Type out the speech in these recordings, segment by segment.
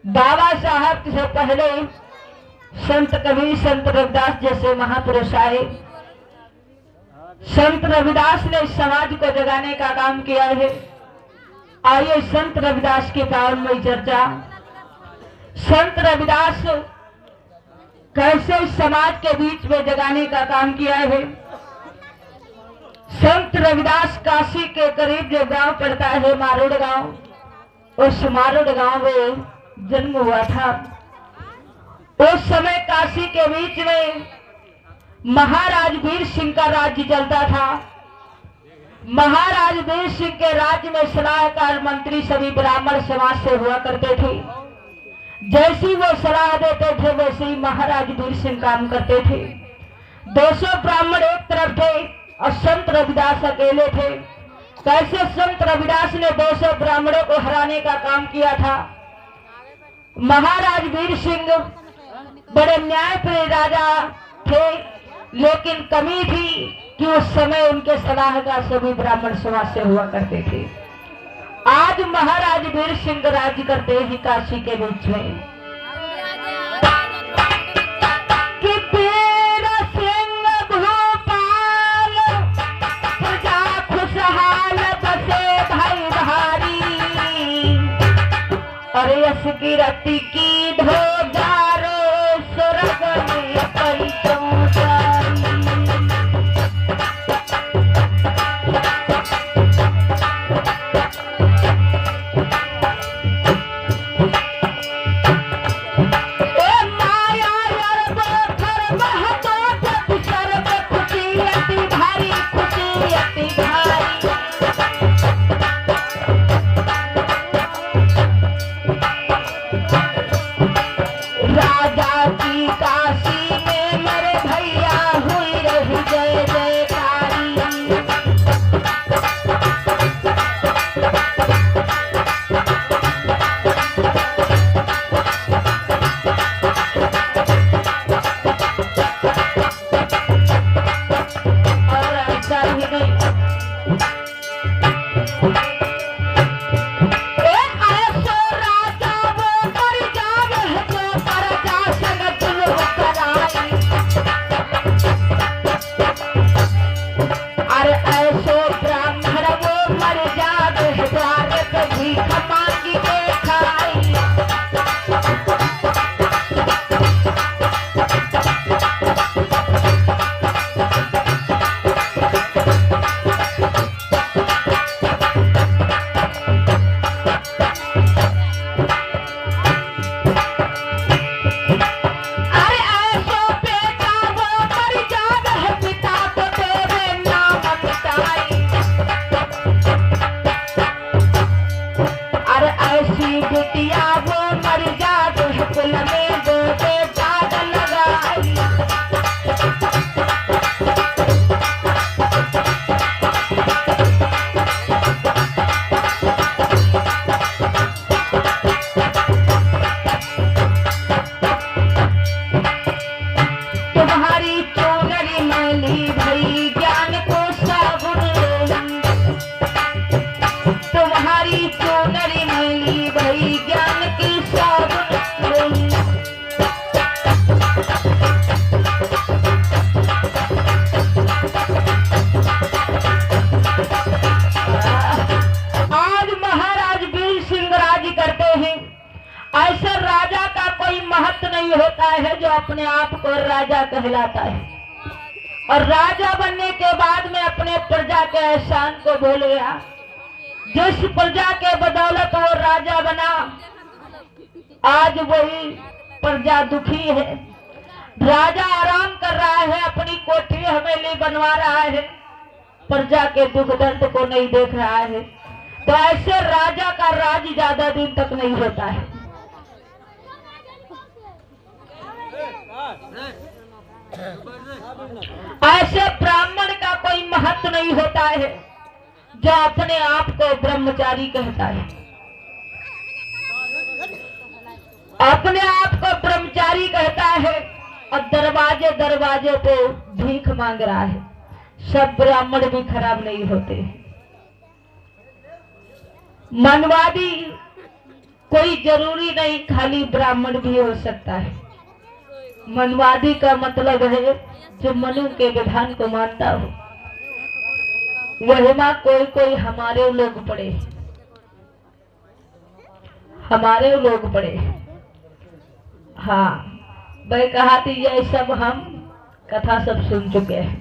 बाबा साहब से पहले संत कबीर, संत रविदास जैसे महापुरुष आए। संत रविदास ने समाज को जगाने का काम किया है। आइए संत रविदास की पावनमयी चर्चा। संत रविदास कैसे समाज के बीच में जगाने का काम किया है। संत रविदास काशी के करीब जो गांव पड़ता है मारोड़ गांव, उस मारोड़ गांव में जन्म हुआ था। उस समय काशी के बीच में महाराज वीर सिंह का राज्य चलता था। महाराज वीर सिंह के राज्य में सलाहकार मंत्री सभी ब्राह्मण समाज से हुआ करते थे। जैसी वो सलाह देते थे वैसे ही महाराज वीर सिंह काम करते थे। 200 ब्राह्मण एक तरफ थे और संत रविदास अकेले थे। कैसे संत रविदास ने 200 ब्राह्मणों को हराने का काम किया था। महाराज वीर सिंह बड़े न्यायप्रिय राजा थे, लेकिन कमी थी कि उस समय उनके सलाहकार सभी ब्राह्मण समाज से हुआ करते थे। आज महाराज वीर सिंह राज्य करते हैं काशी के बीच में। कि वीर सिंह भोपाल प्रजा खुशहाल बसे भाई भारी, और यश कीर्ति की ध्वजारो स्वर्ग में परिचौचारी। अपने आप को राजा कहलाता है, और राजा बनने के बाद में अपने प्रजा के एहसान को भूल गया। जिस प्रजा के बदौलत वो राजा बना, आज वही प्रजा दुखी है। राजा आराम कर रहा है, अपनी कोठी हवेली बनवा रहा है, प्रजा के दुख दर्द को नहीं देख रहा है। तो ऐसे राजा का राज ज्यादा दिन तक नहीं होता है। ऐसे ब्राह्मण का कोई महत्व नहीं होता है जो अपने आप को ब्रह्मचारी कहता है, अपने आप को ब्रह्मचारी कहता है और दरवाजे दरवाजे पे भीख मांग रहा है। सब ब्राह्मण भी खराब नहीं होते। मनवादी कोई जरूरी नहीं खाली ब्राह्मण भी हो सकता है। मनवादी का मतलब है जो मनु के विधान को मानता हो। वही माँ कोई कोई हमारे लोग पड़े, हमारे लोग पड़े। हाँ, मैं कहा थी ये सब हम कथा सब सुन चुके हैं,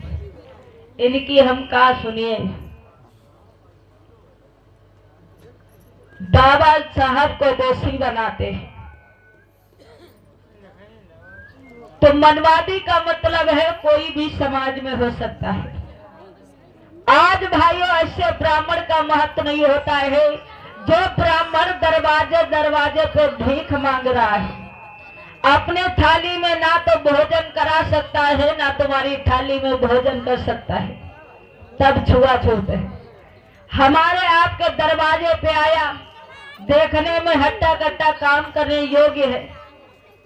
इनकी हम का सुनिए। बाबा साहब को दोषी बनाते हैं। तो मनवादी का मतलब है कोई भी समाज में हो सकता है। आज भाइयों ऐसे ब्राह्मण का महत्व नहीं होता है। जो ब्राह्मण दरवाजे दरवाजे पे भीख मांग रहा है, अपने थाली में ना तो भोजन करा सकता है ना तुम्हारी थाली में भोजन कर सकता है, तब छुआछूत है। हमारे आपके दरवाजे पे आया, देखने में हट्टा कट्टा काम करने योग्य है।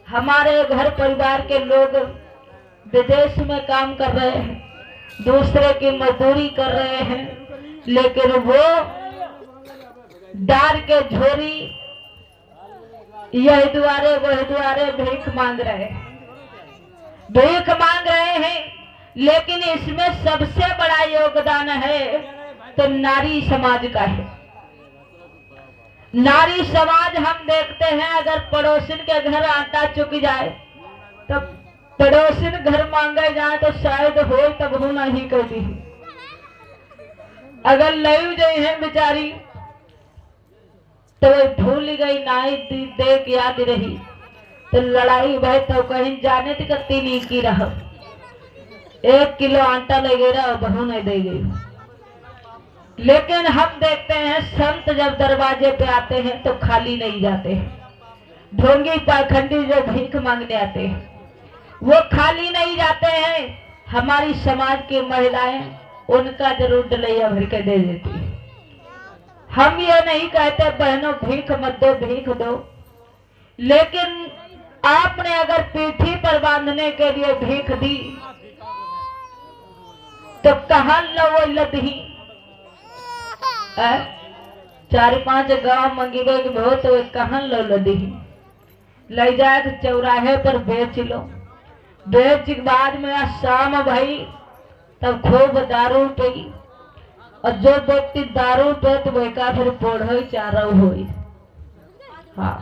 हमारे घर परिवार के लोग विदेश में काम कर रहे हैं, दूसरे की मजदूरी कर रहे हैं, लेकिन वो डार के झोरी यह द्वारे वह द्वारे भीख मांग रहे हैं, भीख मांग रहे हैं। लेकिन इसमें सबसे बड़ा योगदान है तो नारी समाज का है। नारी समाज हम देखते हैं, अगर पड़ोसिन के घर आटा चुक जाए तो पड़ोसिन घर मांगे जाए तो शायद हो तब होना ही कर दी। अगर लयू गई है बेचारी तो भूल गई नाई देख याद रही, तो लड़ाई भाई तो कहीं जाने तो करती नहीं की रहा। 1 किलो आटा लगे रहा बहू नहीं दे गई। लेकिन हम देखते हैं संत जब दरवाजे पे आते हैं तो खाली नहीं जाते। ढोंगी पाखंडी जो भीख मांगने आते हैं वो खाली नहीं जाते हैं। हमारी समाज की महिलाएं उनका जरूर डलैया भर के दे देती है। हम ये नहीं कहते बहनों भीख मत दो, भीख दो, लेकिन आपने अगर पीठी पर बांधने के लिए भीख दी तो कहाँ लो लदही। 4-5 गांव मंगीबे के बहुत कहाँ लो लदही। ले जाए चौराहे पर बेच लो, बेच के बाद में शाम भाई तब खूब दारू पी, और जो व्यक्ति दारू पे तो वह का फिर पोढ़ चारा हो। हाँ,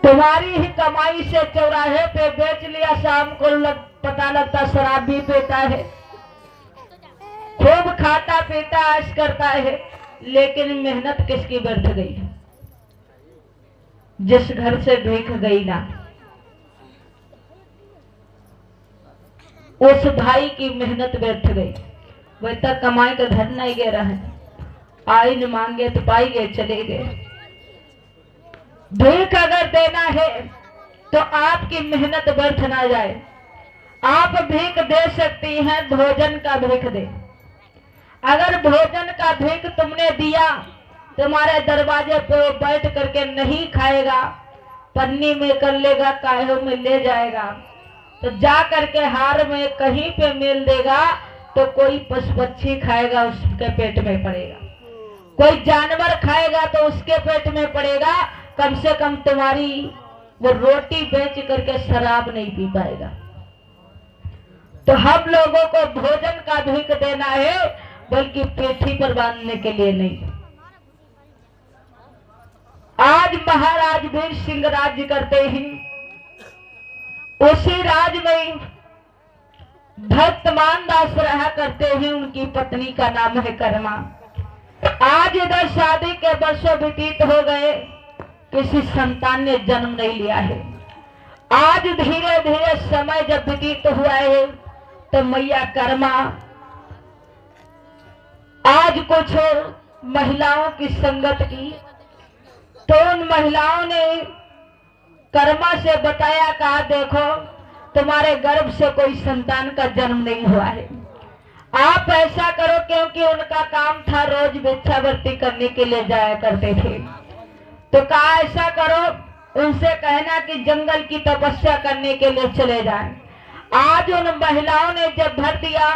तुम्हारी ही कमाई से चौराहे पे बेच लिया, शाम को पता लगता शराब भी पीता है, खूब खाता पीता ऐश करता है, लेकिन मेहनत किसकी व्यर्थ गई? जिस घर से भीख गई ना, उस भाई की मेहनत व्यर्थ गई। वह तक कमाई का धन नहीं गे रहा है, आई न मांगे तो पाई गए चले गए। भीख अगर देना है तो आपकी मेहनत व्यर्थ ना जाए। आप भीख दे सकती हैं, भोजन का भीख दे। अगर भोजन का भीख तुमने दिया, तुम्हारे दरवाजे पे वो बैठ करके नहीं खाएगा, पन्नी में कर लेगा, काहे में ले जाएगा, तो जा करके हार में कहीं पे मेल देगा तो कोई पशु पक्षी खाएगा, उसके पेट में पड़ेगा। कोई जानवर खाएगा तो उसके पेट में पड़ेगा। कम से कम तुम्हारी वो रोटी बेच करके शराब नहीं पी पाएगा। तो हम लोगों को भोजन का भीख देना है, बल्कि पेठी पर बांधने के लिए नहीं। आज महाराज वीर सिंह राज्य करते हैं, उसी राज में भक्तमान दास रहा करते हैं, उनकी पत्नी का नाम है कर्मा। आज इधर शादी के वर्षों व्यतीत हो गए, किसी संतान ने जन्म नहीं लिया है। आज धीरे धीरे समय जब व्यतीत हुआ है तो मैया कर्मा आज कुछ महिलाओं की संगत की, तो उन महिलाओं ने कर्मा से बताया, कहा देखो तुम्हारे गर्भ से कोई संतान का जन्म नहीं हुआ है, आप ऐसा करो, क्योंकि उनका काम था रोज भिक्षावृत्ति करने के लिए जाया करते थे। तो कहा ऐसा करो, उनसे कहना कि जंगल की तपस्या करने के लिए चले जाएं। आज उन महिलाओं ने जब भर दिया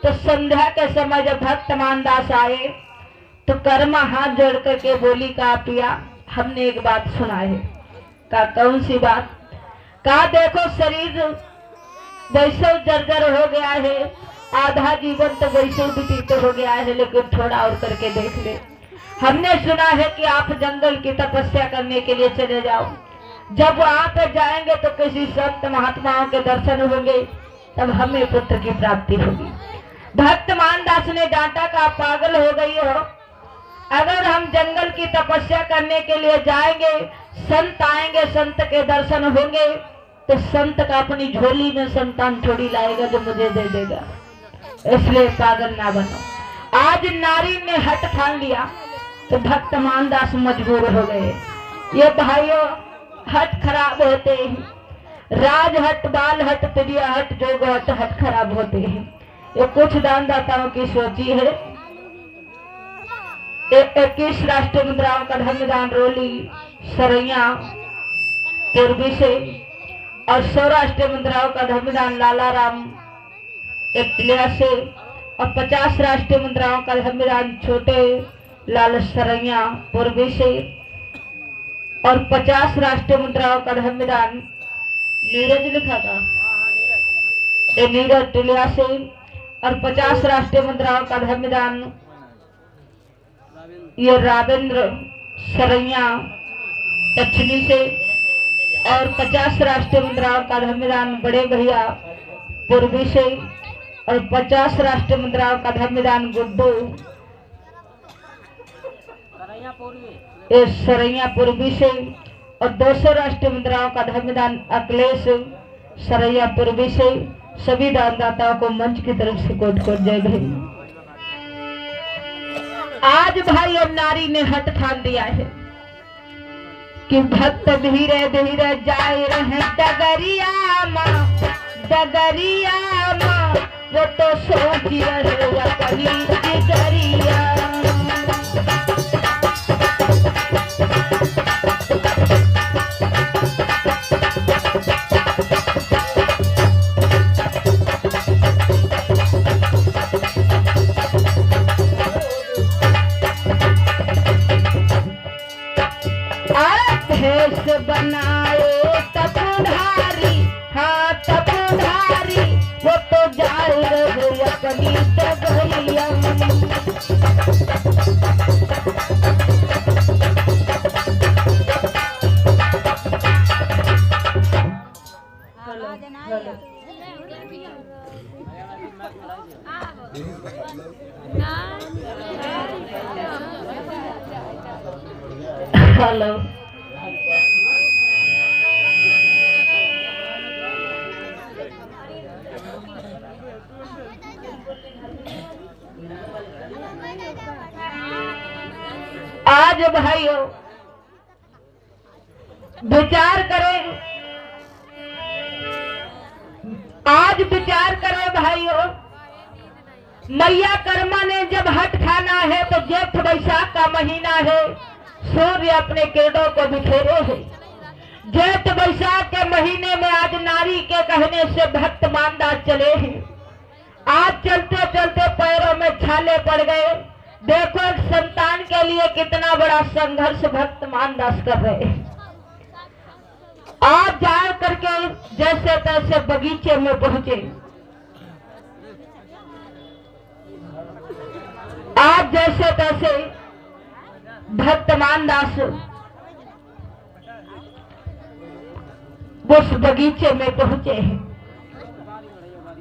तो संध्या के समय जब भक्तमान दास आए तो कर्मा हाथ जोड़ करके बोली, का पिया हमने एक बात सुना है। का कौन सी बात? का देखो शरीर वैसे जर्जर हो गया है, आधा जीवन तो वैसे व्यतीत हो गया है, लेकिन थोड़ा और करके देख ले। हमने सुना है कि आप जंगल की तपस्या करने के लिए चले जाओ। जब वहां पे जाएंगे तो किसी संत महात्माओं के दर्शन होंगे, तब हमें पुत्र की प्राप्ति होगी। भक्त मानदास ने डांटा, का पागल हो गई हो? अगर हम जंगल की तपस्या करने के लिए जाएंगे, संत आएंगे, संत के दर्शन होंगे, तो संत का अपनी झोली में संतान थोड़ी लाएगा जो मुझे दे देगा। इसलिए पागल ना बनो। आज नारी ने हट ठान लिया तो भक्त मानदास मजबूर हो गए। ये भाइयों, हट खराब होते हैं। राज हट, बाल हट, त्रिया हट, जोग हट, हट खराब होते हैं। ये कुछ दानदाताओं की सोची है। 21 राष्ट्रीय मुद्राओं का धन्यदान रोली सरैया पूर्वी से, और 100 राष्ट्रीय मुद्राओं का धन्यदान लाला राम एकलिया से, और 50 राष्ट्रीय मुद्राओं का धन्यदान छोटे लाल सरैया पूर्वी से, और 50 राष्ट्रीय मुद्राओं का धन्यदान नीरज लिखा था नीरज टिलिया से, और 50 राष्ट्रीय मुद्राओं का धन्यदान ये रावेंद्र सरैया दक्षिणी से, और 50 राष्ट्रीय मुद्राओं का धन्यदान बड़े भैया पूर्वी से, और 50 राष्ट्रीय मुद्राओं का धन्यदान गुड्डू सरैया पूर्वी से, और 200 राष्ट्रीय मुद्राओं का धन्यदान अखिलेश सरैया पूर्वी से। सभी दानदाताओं को मंच की तरफ से कोट कोट जय भीम। आज भाई और नारी ने हट ठान दिया है कि भक्त धीरे धीरे जाए रहे डगरिया माँ, डगरिया माँ, वो तो सोच रहे अपनी जिगरिया। बनाए तपुधारी, हाँ तपुधारी, वो तो जाए रहे अपनी डगरिया। हेलो, आज भाइयों विचार करें, आज विचार करें भाइयों, मैया कर्मा ने जब हट खाना है तो जेठ वैशाख का महीना है, सूर्य अपने किरणों को बिखेरे है। जेठ वैशाख के महीने में आज नारी के कहने से भक्त मानदास चले हैं। आज चलते चलते पैरों में छाले पड़ गए। देखो एक संतान के लिए कितना बड़ा संघर्ष भक्त मानदास कर रहे हैं। आज जा करके जैसे तैसे बगीचे में पहुंचे। आज जैसे तैसे भक्त मानदास उस बगीचे में पहुंचे हैं।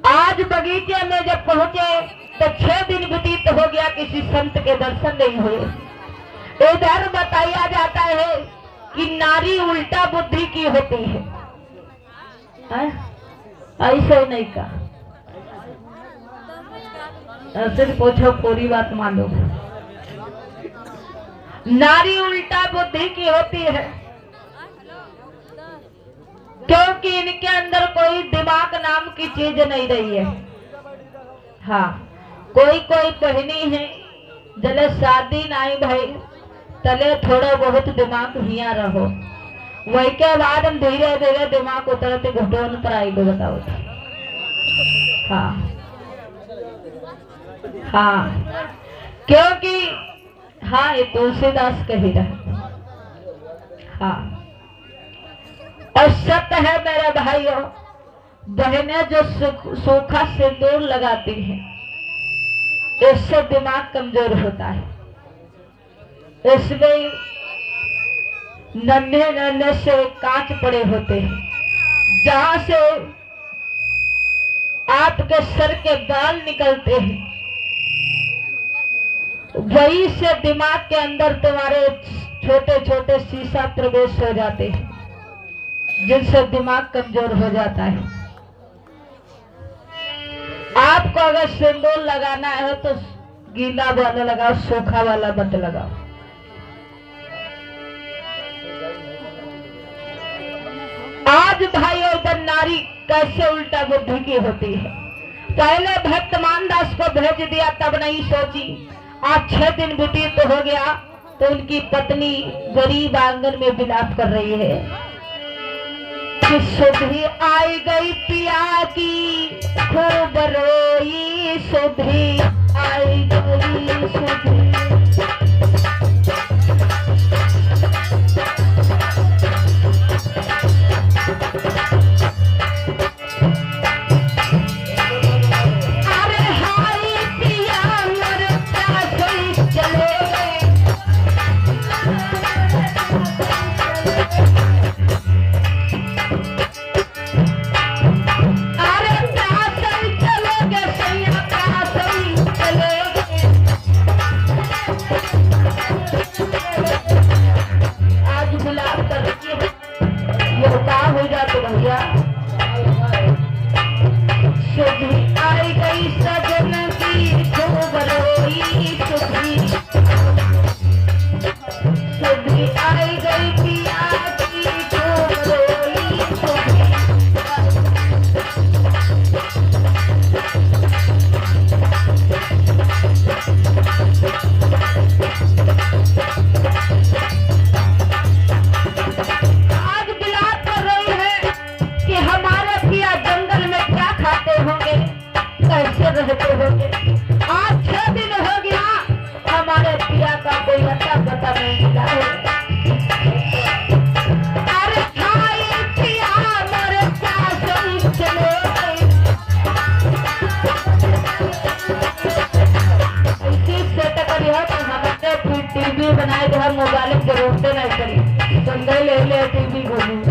आज बगीचे में जब पहुंचे तो 6 दिन व्यतीत हो गया, किसी संत के दर्शन नहीं हुए। इधर बताया जाता है कि नारी उल्टा बुद्धि की होती है। ऐसे नहीं कहा, ऐसे पूछो पूरी बात मान लो। नारी उल्टा बुद्धि की होती है क्योंकि इनके अंदर कोई दिमाग नाम की चीज नहीं रही है। हाँ, कोई कोई पहनी है जले शादी नहीं भाई, तले थोड़ा बहुत दिमाग हिया रहो, वही के बाद हम धीरे धीरे दिमाग उतरते घुटोन पर आएगा। बताओ। हाँ हाँ, क्योंकि हाँ, ये तुलसीदास कह ही रहा। हाँ, और सत्य है मेरे भाइयों, बहनें जो सूखा सिंदूर लगाती हैं, इससे दिमाग कमजोर होता है। इसमें नन्हे नन्हे से कांच पड़े होते हैं, जहां से आपके सर के बाल निकलते हैं, वही से दिमाग के अंदर तुम्हारे छोटे छोटे शीशा प्रवेश हो जाते हैं, जिनसे दिमाग कमजोर हो जाता है। आपको अगर सिंदूर लगाना है तो गीला वाला लगाओ, सूखा वाला मत लगाओ। आज भाइयों, इधर नारी कैसे उल्टा बुद्धि की होती है। पहले भक्त मानदास को भेज दिया, तब नहीं सोची। आज 6 दिन व्यतीत हो गया तो उनकी पत्नी गरीब आंगन में विलाप कर रही है कि सुधी आई गई पिया की खूब रोई, सुधी आई गई सुधी। आज 6 दिन हो गया, हमारे पिया का कोई अता पता नहीं मिला है। अरे भाई पिया मेरे साथ चले ऐसी सेट करी है तो हमारे फिर टीवी बनाए तो हम मोबाइल के रोकते नहीं करी, संगे ले ले टीवी घूमी।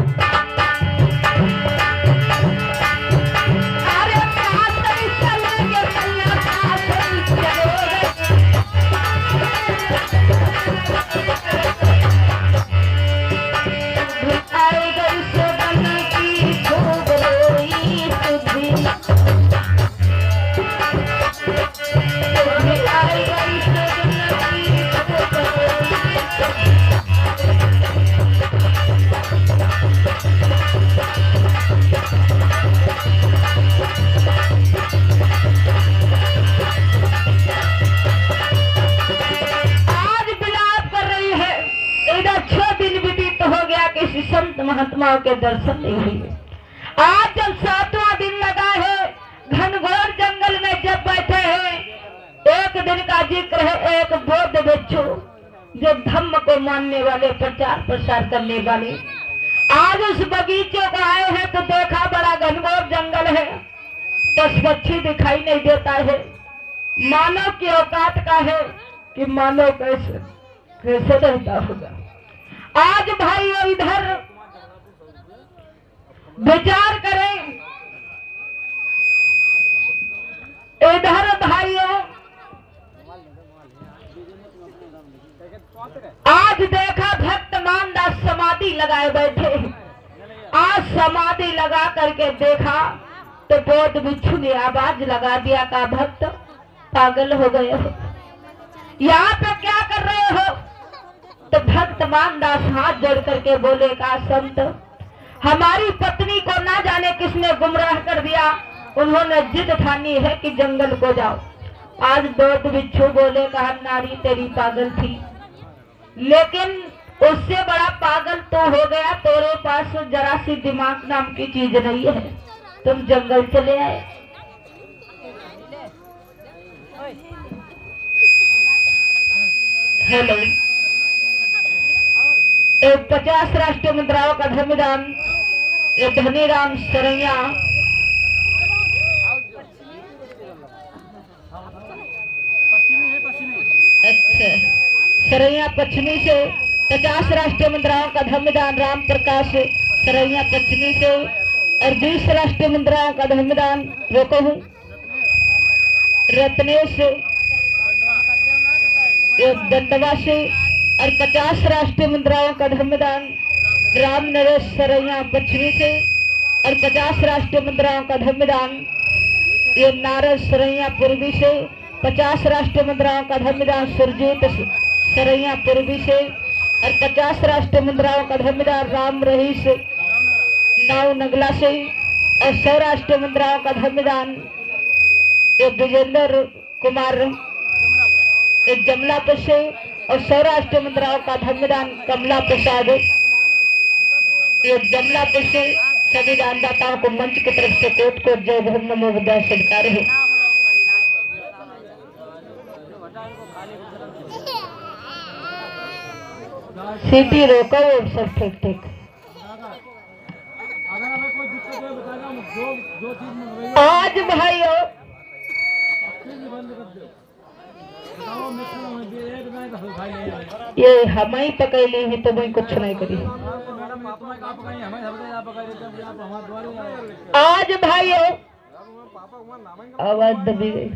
संत महात्माओं के दर्शन नहीं हुए। आज जब 7वां दिन लगा है, घनघोर जंगल में जब बैठे हैं, एक दिन का जिक्र है, एक बौद्ध भिक्षु जो धम्म को मानने वाले, प्रचार प्रसार करने वाले, आज उस बगीचे को आए हैं तो देखा बड़ा घनघोर जंगल है, पशु-पक्षी दिखाई नहीं देता है। मानव की औकात का है कि मानव कैसे रहता होगा। आज भाइयों इधर विचार करें, इधर भाइयों आज देखा भक्त मानदास समाधि लगाए बैठे। आज समाधि लगा करके देखा तो बौद्ध भिक्षु ने आवाज लगा दिया, का भक्त पागल हो गए हो, यहाँ पे क्या कर रहे हो? तो भक्त मानदास हाथ जोड़ करके बोले, का संत, हमारी पत्नी को ना जाने किसने गुमराह कर दिया, उन्होंने जिद ठानी है कि जंगल को जाओ। आज बौद्ध भिक्षु बोले, कहा नारी तेरी पागल थी, लेकिन उससे बड़ा पागल तो हो गया, तेरे पास जरा सी दिमाग नाम की चीज नहीं है, तुम जंगल चले आए। हेलो। एक 50 राष्ट्रीय मुद्राओं का धर्मदान एक धनीराम सरैया। अच्छा, सरैया पश्चिमी से 50 राष्ट्रीय मुद्राओं का धर्मदान राम प्रकाश सरैया पश्चिमी से और 20 राष्ट्रीय मुद्राओं का धर्मदान रोको हूँ रत्नेश दंडवा से और 50 राष्ट्रीय मुद्राओं का धर्मदान राम नरेश सरैया पश्चिमी से और 50 राष्ट्रीय मुद्राओं का धर्मदान ये नारद सरैया पूर्वी से 50 राष्ट्रीय मुद्राओं का धर्मदान सुरजीत सरैया पूर्वी से और 50 राष्ट्रीय मुद्राओं का धर्मदान राम रहीस नाव नगला से और 100 राष्ट्रीय मुद्राओं का धर्मदान एक विजेंद्र कुमार एक जमलापुर से और 100 राष्ट्रीय मुद्राओं का धर्मदान कमला प्रसाद एक जमलापुर से। सभी दानदाताओं को मंच की तरफ से कोट को जय भीम नमो बुद्धाय स्वीकार है। सीटी रोको सब ठीक ठीक। आज भाइयों ये हम ही पकैली ही तो मैं कुछ नहीं करी। आज भाइयों आवाज दबी गई।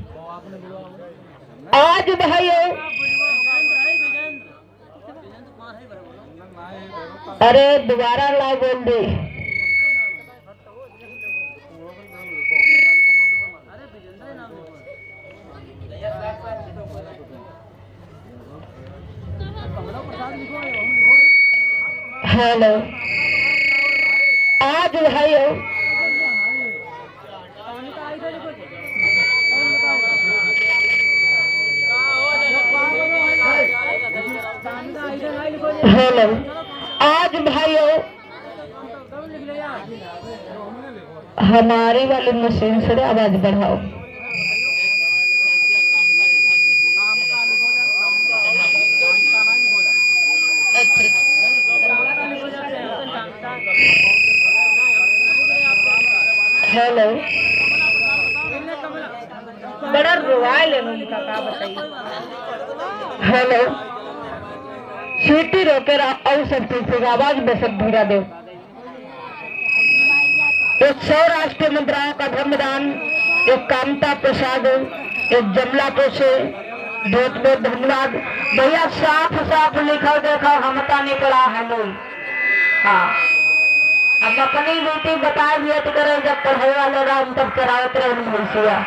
आज भाइयों अरे दोबारा ला बोल दे। हेलो। आज भाइयों हेलो। आज भाइयों हमारी वाली मशीन से आवाज बढ़ाओ। हेलो। बड़ा रोवाइल है उनका क्या बताइए। हेलो। सीटी रोके और सब ठीक आवाज बेसक धीरा दो। एक 100 राष्ट्रीय मुद्राओं का धर्मदान एक कामता प्रसाद एक जमलापुर से बहुत बहुत धन्यवाद भैया। साफ साफ लिखा देखो हमता नहीं पड़ा है लोग। हाँ हम अपनी बेटी बता दिया तो करे जब पढ़ाई वाले राम तब चरावत रहे भैंसिया।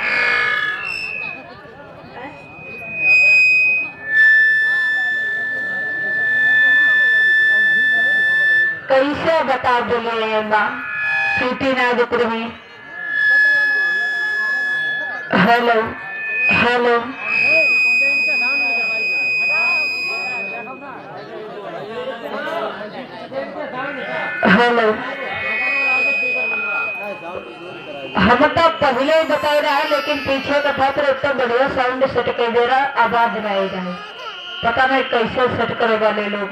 कैसे बता बोले माँ सीटी ना दिख रही। Hello hello. हेलो। हम तो पहले ही बता रहा है लेकिन पीछे का पत्र इतना बढ़िया साउंड सेट कर दे रहा आवाज नहीं रहा है। पता नहीं कैसे सेट करे वाले लोग।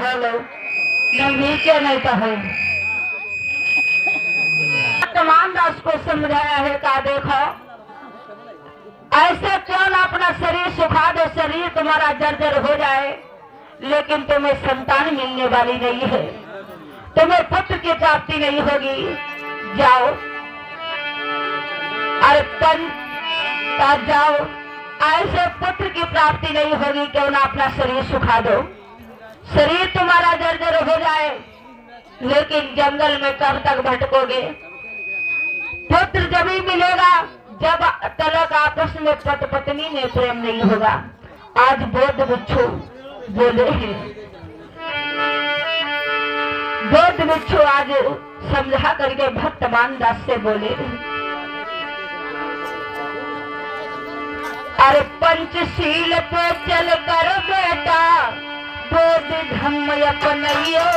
हेलो। नीचे नहीं तो है। तमाम दास को समझाया है का देखो ऐसे क्यों ना अपना शरीर सुखा दो। शरीर तुम्हारा जर्जर हो जाए लेकिन तुम्हें संतान मिलने वाली नहीं है। तुम्हें पुत्र की प्राप्ति नहीं होगी। जाओ अरे तन जाओ। ऐसे पुत्र की प्राप्ति नहीं होगी क्यों ना अपना शरीर सुखा दो। शरीर तुम्हारा जर्जर हो जाए लेकिन जंगल में कब तक भटकोगे। पुत्र जब ही मिलेगा जब तलक आपस में पति पत्नी में प्रेम नहीं होगा। आज बौद्ध भिक्षु बोले हैं। बौद्ध भिक्षु आज समझा करके भक्तमान दास से बोले अरे पंचशील पे चल कर बेटा बोध धम्म अपनइयो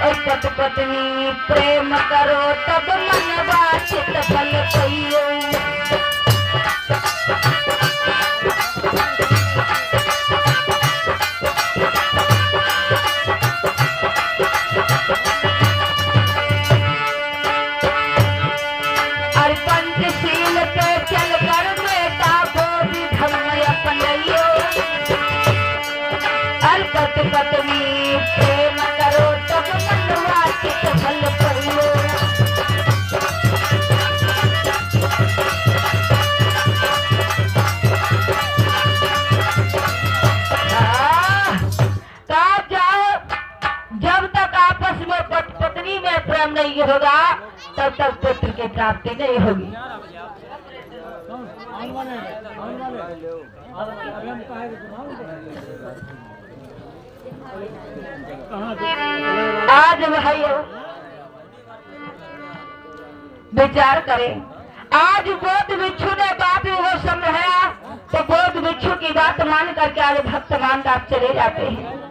और पति पत्नी प्रेम करो तब मन वाचित फल कहियो। नहीं होगा तब तक पुत्र की प्राप्ति नहीं होगी। आज भाइयों विचार करें, आज बौद्ध भिक्षु ने बात वो समझाया तो बौद्ध भिक्षु की बात मान करके आज भक्त मान आप चले जाते हैं।